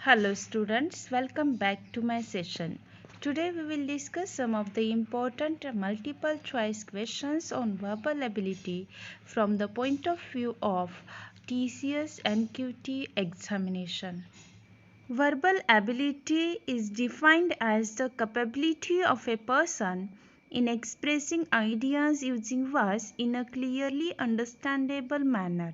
Hello students, welcome back to my session. Today we will discuss some of the important multiple choice questions on verbal ability from the point of view of TCS and QT examination. Verbal ability is defined as the capability of a person in expressing ideas using words in a clearly understandable manner.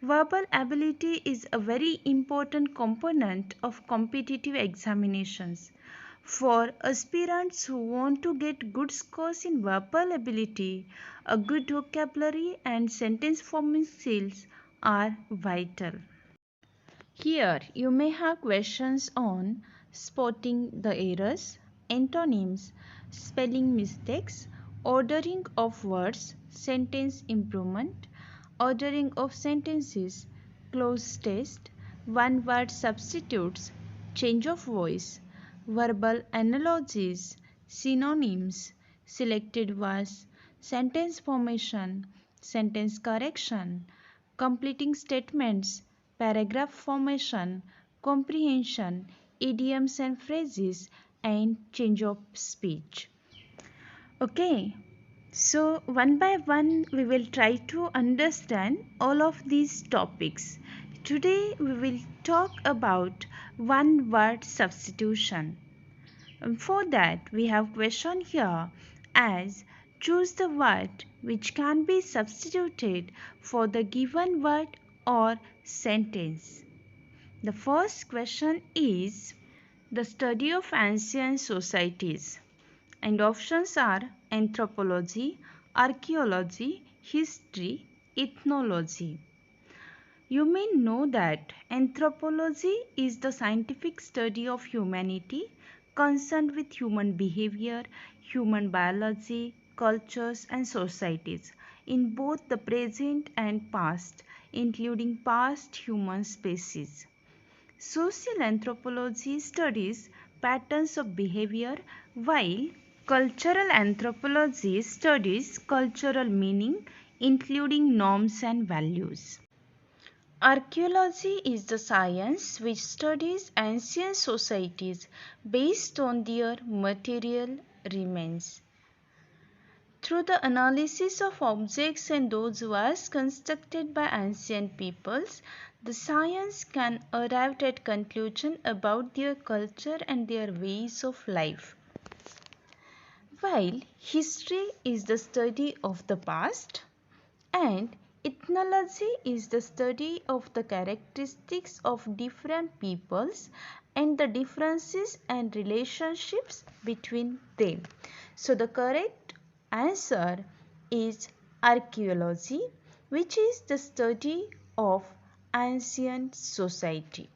Verbal ability is a very important component of competitive examinations. For aspirants who want to get good scores in verbal ability, a good vocabulary and sentence forming skills are vital. Here you may have questions on spotting the errors, antonyms, spelling mistakes, ordering of words, sentence improvement, ordering of sentences, clause test, one word substitutes, change of voice, verbal analogies, synonyms, selected words, sentence formation, sentence correction, completing statements, paragraph formation, comprehension, idioms and phrases, and change of speech. Okay, so one by one we will try to understand all of these topics. Today we will talk about one word substitution. And for that we have question here as choose the word which can be substituted for the given word or sentence. The first question is the study of ancient societies, and options are anthropology, archaeology, history, ethnology. You may know that anthropology is the scientific study of humanity concerned with human behavior, human biology, cultures and societies in both the present and past, including past human species. Social anthropology studies patterns of behavior, while cultural anthropology studies cultural meaning, including norms and values. Archaeology is the science which studies ancient societies based on their material remains. Through the analysis of objects and those works constructed by ancient peoples, the science can arrive at conclusion about their culture and their ways of life. While history is the study of the past, and ethnology is the study of the characteristics of different peoples and the differences and relationships between them. So the correct answer is archaeology, which is the study of ancient society.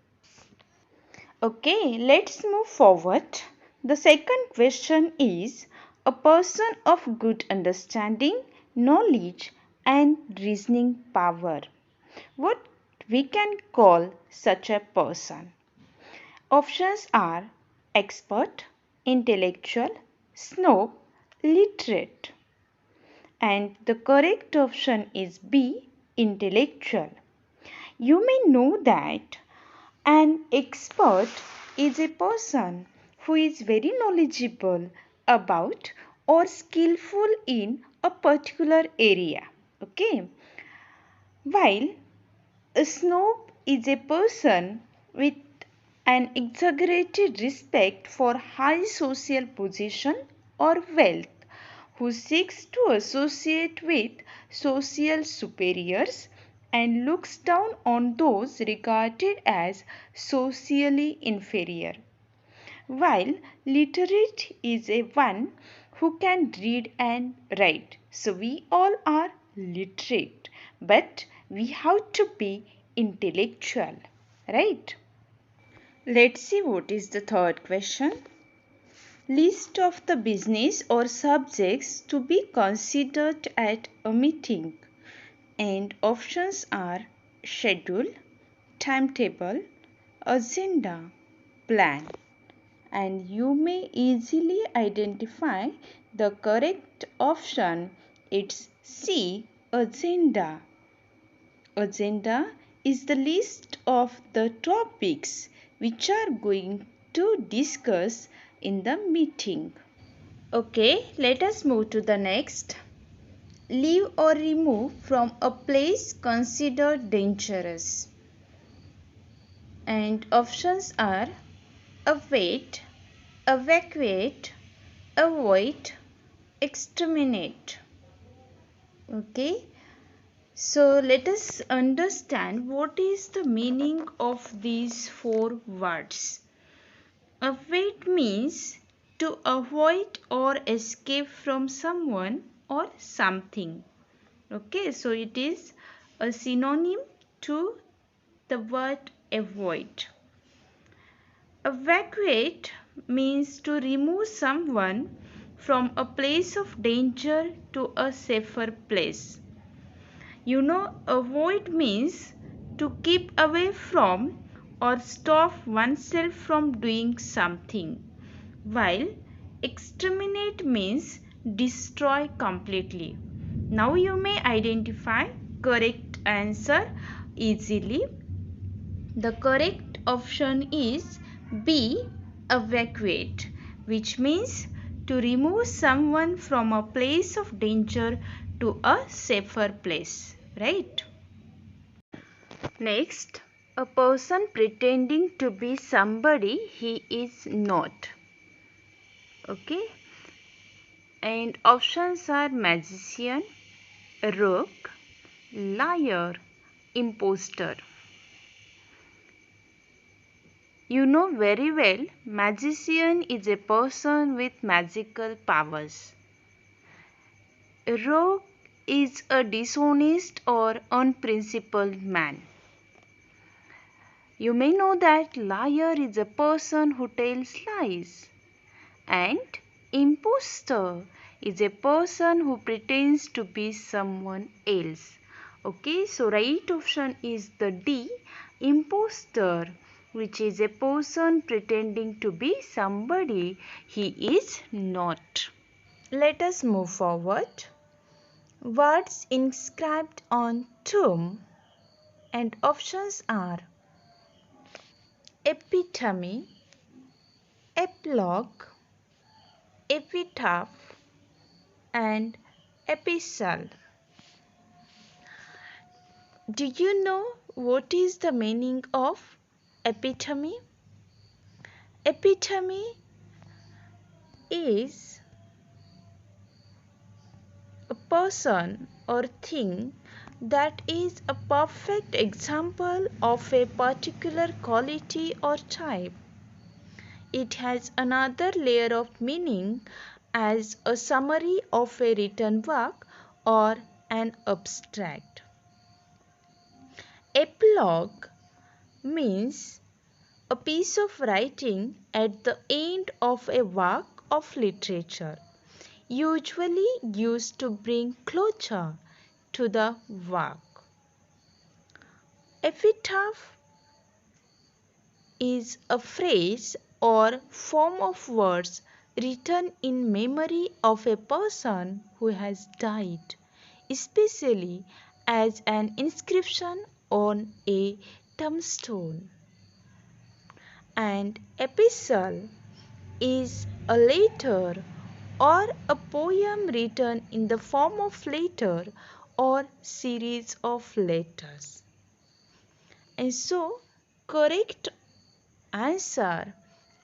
Okay, let's move forward. The second question is a person of good understanding, knowledge and reasoning power. What we can call such a person? Options are expert, intellectual, snob, literate. And the correct option is B, intellectual. You may know that an expert is a person who is very knowledgeable about or skillful in a particular area. Okay. While a snob is a person with an exaggerated respect for high social position or wealth who seeks to associate with social superiors and looks down on those regarded as socially inferior. While literate is a one who can read and write. So we all are literate, but we have to be intellectual, right? Let's see what is the third question. List of the business or subjects to be considered at a meeting, and options are schedule, timetable, agenda, plan, and you may easily identify the correct option. It's C, agenda. Agenda is the list of the topics which are going to discuss in the meeting. Okay, let us move to the next. Leave or remove from a place considered dangerous. And options are await, evacuate, avoid, exterminate. Okay, so let us understand what is the meaning of these four words. Avoid means to avoid or escape from someone or something. Okay, so it is a synonym to the word avoid. Evacuate means to remove someone from a place of danger to a safer place. Avoid means to keep away from or stop oneself from doing something, while exterminate means destroy completely. Now you may identify correct answer easily. The correct option is B, evacuate, which means to remove someone from a place of danger to a safer place, right? Next, a person pretending to be somebody he is not. Okay, and options are magician, rogue, liar, imposter. You know very well, magician is a person with magical powers. Rogue is a dishonest or unprincipled man. You may know that liar is a person who tells lies. And imposter is a person who pretends to be someone else. Okay, so right option is the D, imposter, which is a person pretending to be somebody he is not. Let us move forward. Words inscribed on tomb, and options are epitome, epilogue, epitaph, and epistle. Do you know what is the meaning of epitome? Epitome is a person or thing that is a perfect example of a particular quality or type. It has another layer of meaning as a summary of a written work or an abstract. Epilogue means a piece of writing at the end of a work of literature, usually used to bring closure to the work. Epitaph is a phrase or form of words written in memory of a person who has died, especially as an inscription on a tombstone. And epistle is a letter or a poem written in the form of letter or series of letters. And so, correct answer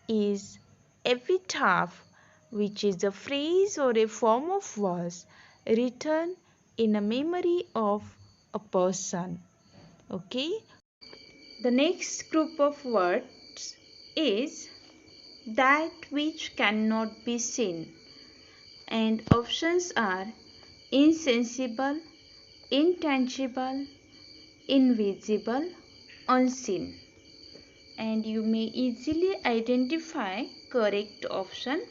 is epitaph, which is a phrase or a form of verse written in a memory of a person. Okay. The next group of words is that which cannot be seen, and options are insensible, intangible, invisible, unseen. And you may easily identify correct option.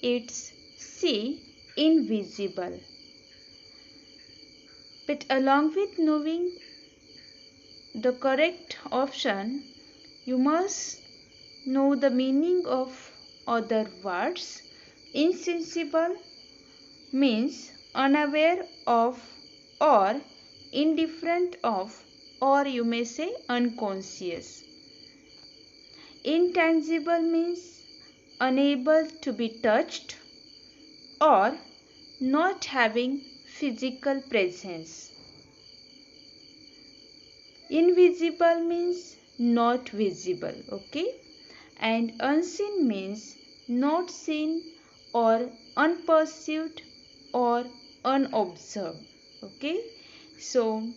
It's C, invisible. But along with knowing the correct option, you must know the meaning of other words. Insensible means unaware of or indifferent of or you may say unconscious. Intangible means unable to be touched or not having physical presence. Invisible means not visible, okay? And unseen means not seen or unperceived or unobserved, okay? So,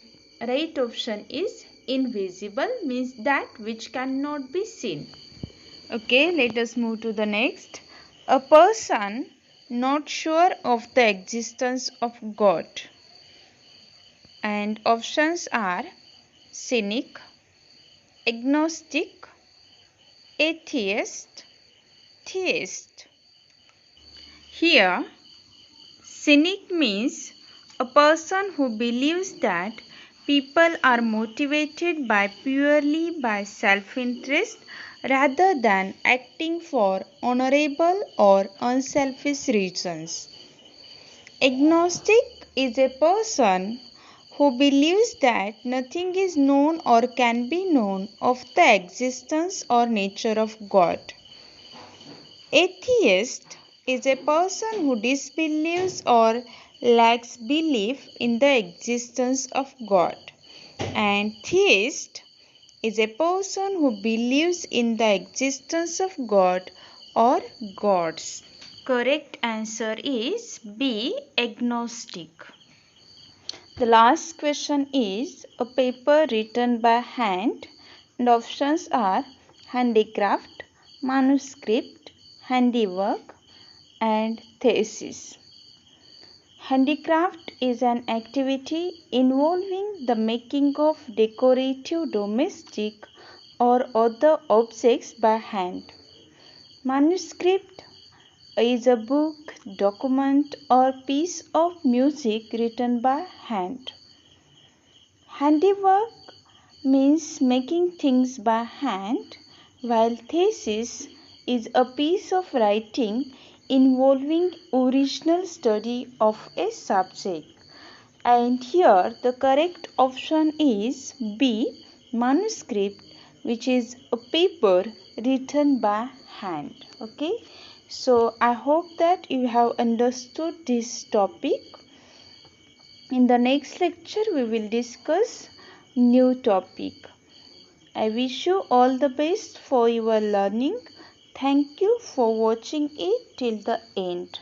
right option is invisible means that which cannot be seen. Okay, let us move to the next. A person not sure of the existence of God. And options are cynic, agnostic, atheist, theist. Here, cynic means a person who believes that people are motivated purely by self-interest rather than acting for honorable or unselfish reasons. Agnostic is a person who believes that nothing is known or can be known of the existence or nature of God. Atheist is a person who disbelieves or lacks belief in the existence of God. And theist is a person who believes in the existence of God or gods. Correct answer is B, agnostic. The last question is a paper written by hand and options are handicraft, manuscript, handiwork and thesis. Handicraft is an activity involving the making of decorative domestic or other objects by hand. Manuscript is a book, document or piece of music written by hand. Handiwork means making things by hand, while thesis is a piece of writing involving original study of a subject. And here the correct option is B, manuscript, which is a paper written by hand. Okay. So I hope that you have understood this topic. In the next lecture we will discuss new topic. I wish you all the best for your learning. Thank you for watching it till the end.